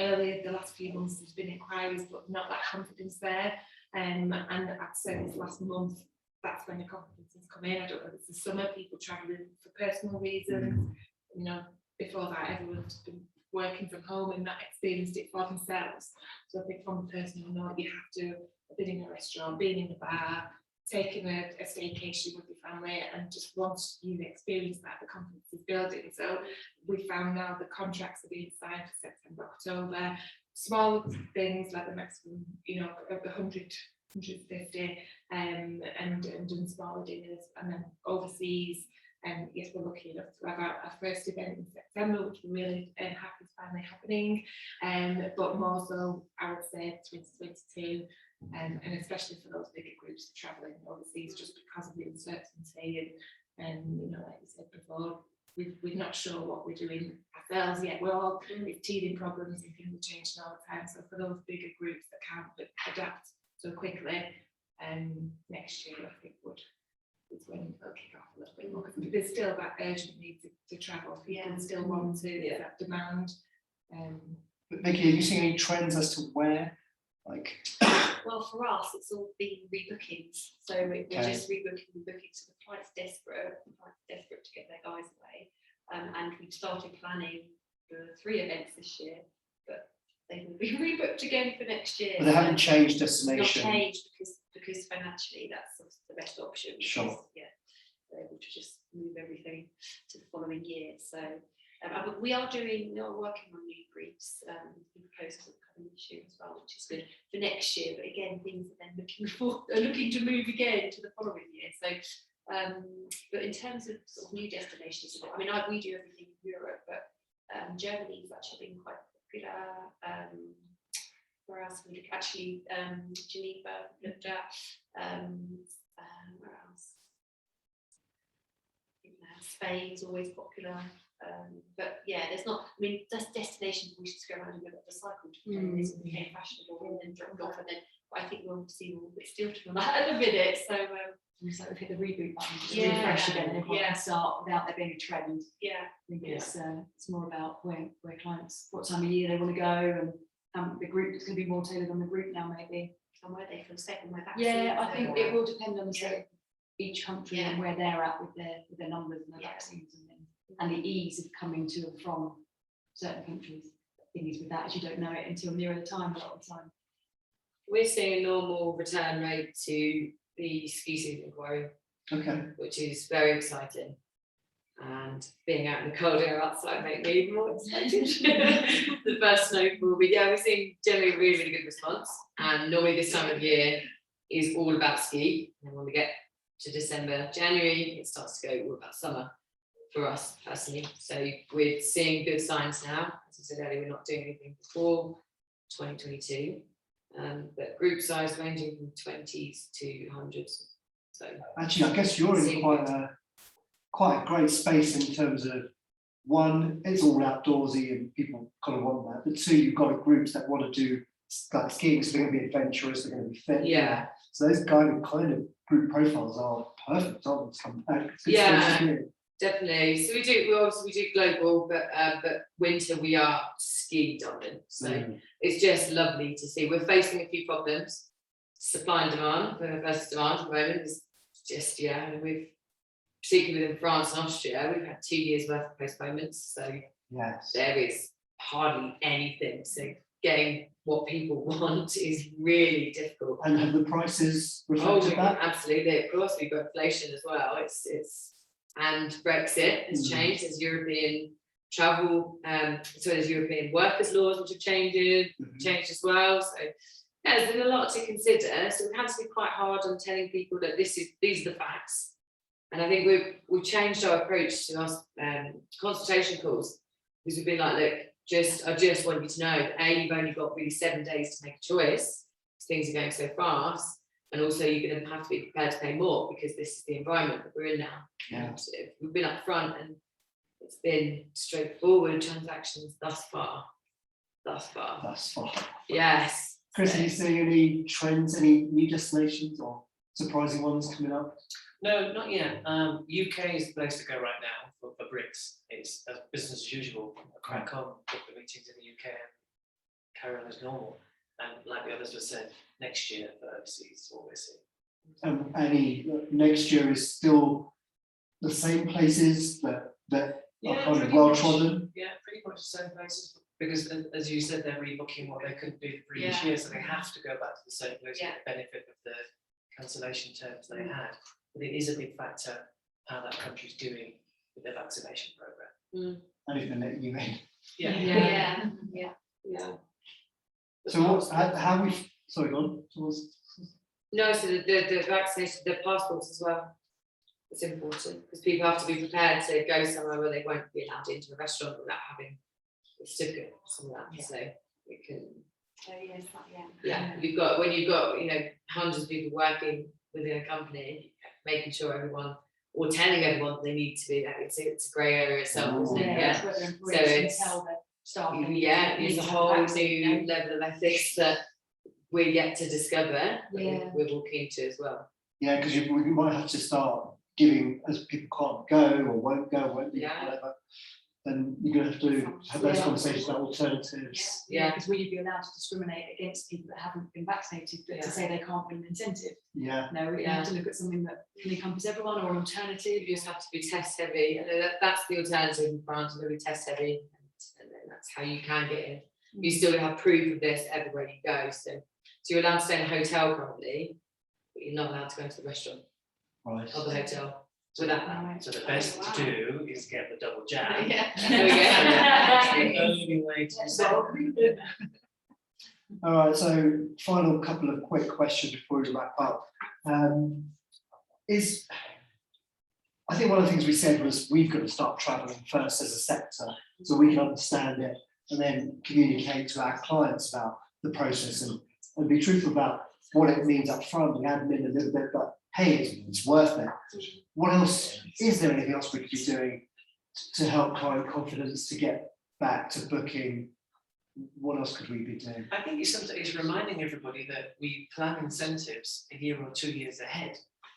earlier the last few months there's been inquiries, but not that confidence there. And I'd say this last month, that's when the confidence has come in. I don't know if it's the summer, people travelling for personal reasons. Before that, everyone's been working from home and not experienced it for themselves. So I think from the personal note, you have to have been in a restaurant, being in the bar, taking a staycation with your family, and just once you've experienced that, the confidence is building. So we found now the contracts are being signed for September, October. Small things like the maximum, of the 100, 150, and doing smaller dinners, and then overseas. And yes, we're lucky enough to have our first event in September, which we're really happy is finally happening. But more so, I would say 2022, and especially for those bigger groups travelling overseas, just because of the uncertainty and like you said before, we're not sure what we're doing ourselves yet. We're all with teething problems and things are changing all the time. So for those bigger groups that can't adapt so quickly, next year I think is when it'll kick off a little bit more, because there's still that urgent need to travel. People still want to, that demand. But Vicky, are you seeing any trends as to where? Well, for us, it's all been rebookings. So we're just rebooking. So the client's desperate to get their guys away. And we've started planning the 3 events this year. but they will be rebooked again for next year. But they haven't So changed it's not destination. changed because financially that's the best option. Because, Sure. yeah, they're able to just move everything to the following year. So but we are working on new briefs, proposals coming this year as well, which is good for next year. But again, things are then looking to move again to the following year. So, but in terms of sort of new destinations, I mean, we do everything in Europe, but Germany has actually been quite popular. Where else we look? Actually, Geneva looked at. Where else? Spain's always popular. But yeah, there's not, I mean, that's destinations we should go around and look at the cycle to this became fashionable and then dropped off, and then I think we'll see a little bit still to that in a minute. So So we've hit the reboot button, just Yeah. refresh again, and everyone Yeah. can start without there being a trend. yeah, I think it's more about where clients, what time of year they want to go, and the group, it's going to be more tailored on the group now, maybe. and where they feel safe and where vaccines. Yeah, I think it are. will depend on the state of each country and where they're at with their numbers and their Yeah. vaccines, and the ease of coming to and from certain countries. The thing is with that is you don't know it until nearer the time, a lot of the time. We're seeing a normal return rate to the ski season inquiry, Okay. which is very exciting. And being out in the cold air outside make me even more excited. The first snowfall, but yeah, we're seeing generally really, really good response. And normally this time of year is all about ski. And when we get to December, January, it starts to go all about summer for us personally. So we're seeing good signs now. As I said earlier, we're not doing anything before 2022. But group size ranging from 20s to hundreds. So Actually, I guess you're in quite a great space in terms of, one, it's all outdoorsy and people kind of want that. But two, you've got groups that want to do like skiing, so they're going to be adventurous, they're going to be fit. yeah. So those kind of group profiles are perfect, aren't they? Come back. It's good Yeah. space to be in. Definitely. So we do global, but winter we are ski dominant. So it's just lovely to see. We're facing a few problems. Supply and demand versus demand at the moment is just, and we've, particularly within France and Austria, we've had 2 years worth of postponements. So Yes. there is hardly anything. So getting what people want is really difficult. And have the prices Oh, reflected that? absolutely. Of course, we've got inflation as well. It's and Brexit has changed. There's European travel, so there's European workers' laws which have changed as well. So yeah, there's been a lot to consider. So we've had to be quite hard on telling people that these are the facts. And I think we've changed our approach to our consultation calls, because we've been like, look, I just want you to know that you've only got really 7 days to make a choice, because things are going so fast. And also you're going to have to be prepared to pay more, because this is the environment that we're in now. Yeah. And we've been up front, and it's been straightforward transactions thus far. That's fine. Yes. Chris, are you seeing any trends, any new destinations or surprising ones coming up? No, not yet. UK is the place to go right now for BRICS. It's business as usual. Crack on, book the meetings in the UK and carry on as normal. And like the others have said, next year for overseas is what we're seeing. Any next year is still the same places that are kind of pretty well much. trodden? Yeah, pretty much the same places. Because as you said, they're rebooking what they couldn't do the previous year, so they have to go back to the same place for the benefit of the cancellation terms they had. But it is a big factor how that country's doing with their vaccination program. And if they let you in. Yeah. So how we, sorry, go on. No, so the vaccination, the passports as well. It's important, because people have to be prepared to go somewhere where they won't be allowed into a restaurant without having a certificate or something like that. So it can. You've got, when you've got, hundreds of people working within a company, making sure everyone, or telling everyone they need to be there. It's a grey area itself, isn't it? That's whether employees can tell their staff. It's a whole new level of ethics that we're yet to discover, that we're walking into as well. Yeah, because we might have to start giving, as people can't go or won't go, won't be, whatever. Then you're going to have to have those conversations about alternatives. Because will you be allowed to discriminate against people that haven't been vaccinated, but to say they can't win an incentive? Yeah. No, we have to look at something that can encompass everyone, or an alternative. You just have to be test heavy. I know that's the alternative in France, really test heavy, and then that's how you can get in. You still have proof of this everywhere you go. So you're allowed to stay in a hotel currently, but you're not allowed to go into the restaurant Right. or the hotel without that. So the best to do is get the double jab. There we That's the go. only way to solve it. All right, so final couple of quick questions before we wrap up. I think one of the things we said was we've got to start traveling first as a sector so we can understand it and then communicate to our clients about the process and be truthful about what it means up front, the admin a little bit, but hey, it's worth it. What else, is there anything else we could be doing to help client confidence to get back to booking? What else could we be doing? I think it's reminding everybody that we plan incentives a year or 2 years ahead.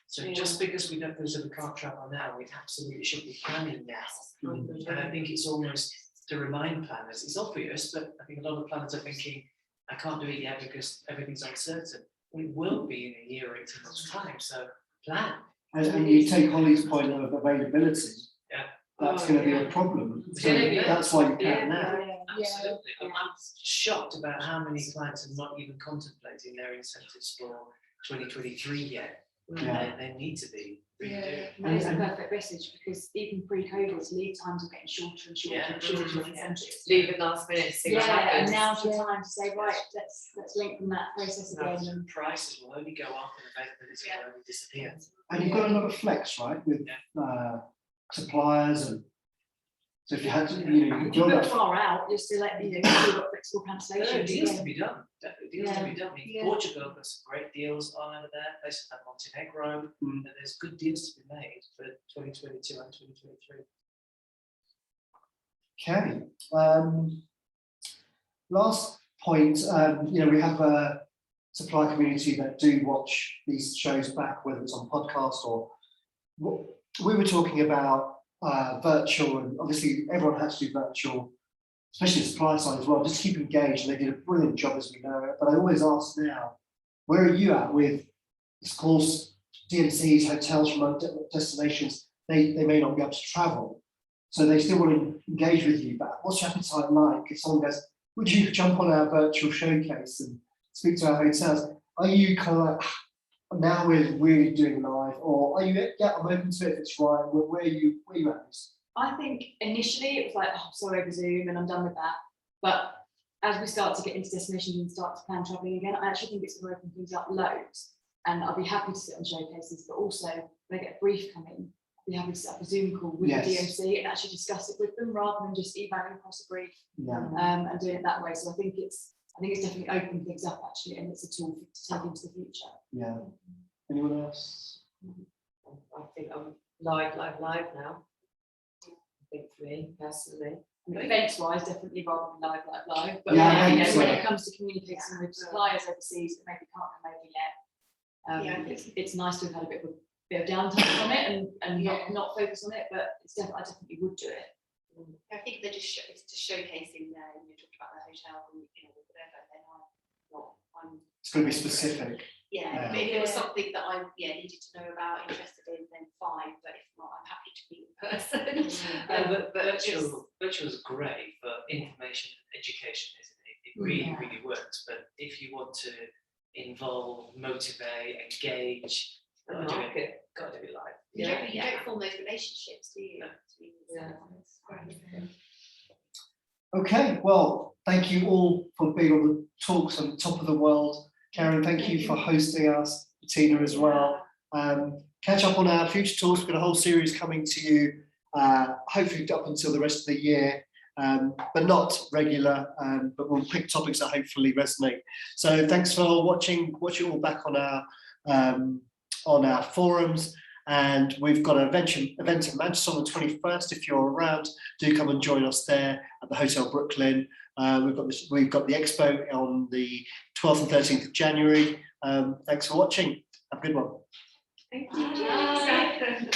So just because we don't, we can't travel now, we absolutely should be planning now. And I think it's almost to remind planners, it's obvious, but I think a lot of planners are thinking, I can't do it yet because everything's uncertain. We will be in a year or 18 months' time, so plan. And you take Holly's point of availability. Yeah. That's going to be a problem. So that's why you plan now. Absolutely. I'm shocked about how many clients are not even contemplating their incentives for 2023 yet. Yeah. They need to be. That is a perfect message because even pre-COVID, lead times are getting shorter and shorter and shorter. And incentives. Leave it last minute. See what Yeah, and happens. now's the time to say, right, let's lengthen that process again. And Prices will only go up and availability will only disappear. And you've got a lot of flex, right, with suppliers, and so if you had to, you if you build look up. far out, you're still let you've got flexible There are cancellations. deals to again. be done. Definitely deals to be done. In Portugal, there's some great deals on over there. Places like Montenegro, and there's good deals to be made for 2022 and 2023. Okay. Last point, we have a supply community that do watch these shows back, whether it's on podcast or we were talking about virtual, and obviously everyone had to do virtual, especially the supply side as well, just keep engaged, and they did a brilliant job as we know it. But I always ask now, where are you at with, of course, DMCs, hotels from destinations, they may not be able to travel, so they still want to engage with you, but what's your appetite like? If someone goes, would you jump on our virtual showcase and speak to our hotels? Are you kind of like, now we're really doing live, or are you, yeah, I'm open to it if it's right, where are you at? I think initially it was like, oh, so over Zoom and I'm done with that. But as we start to get into destinations and start to plan traveling again, I actually think it's going to open things up loads. And I'll be happy to sit on showcases, but also when I get a brief come in, I'll be happy to set up a Zoom call with the DMC and actually discuss it with them rather than just emailing across a brief and doing it that way. So I think it's definitely opened things up actually, and it's a tool to take into the future. Yeah. Anyone else? I think I'm live now. I think for me personally. Events wise, definitely rather than live. But when it comes to communicating with suppliers overseas that maybe can't come over yet, it's nice to have had a bit of downtime from it and not focus on it. But I definitely would do it. I think they're just it's just showcasing there. You talked about the hotel and whatever. Then it's going to be specific. Yeah, but if it was something that I needed to know about, interested in, then fine. But if not, I'm happy to meet in person. But virtual is great for information and education, isn't it? It really works. But if you want to involve, motivate, engage, got to do it live. You don't form those relationships, do you? Okay, well, thank you all for being on the talks on top of the world. Karen, thank you for hosting us, Tina as well. Catch up on our future talks. We've got a whole series coming to you, hopefully up until the rest of the year, but not regular, but we'll pick topics that hopefully resonate. So thanks for watching. Watch it all back on our forums. And we've got an event in Manchester on the 21st. If you're around, do come and join us there at the Hotel Brooklyn. We've got the expo on the 12th and 13th of January. Thanks for watching. Have a good one. Thank you.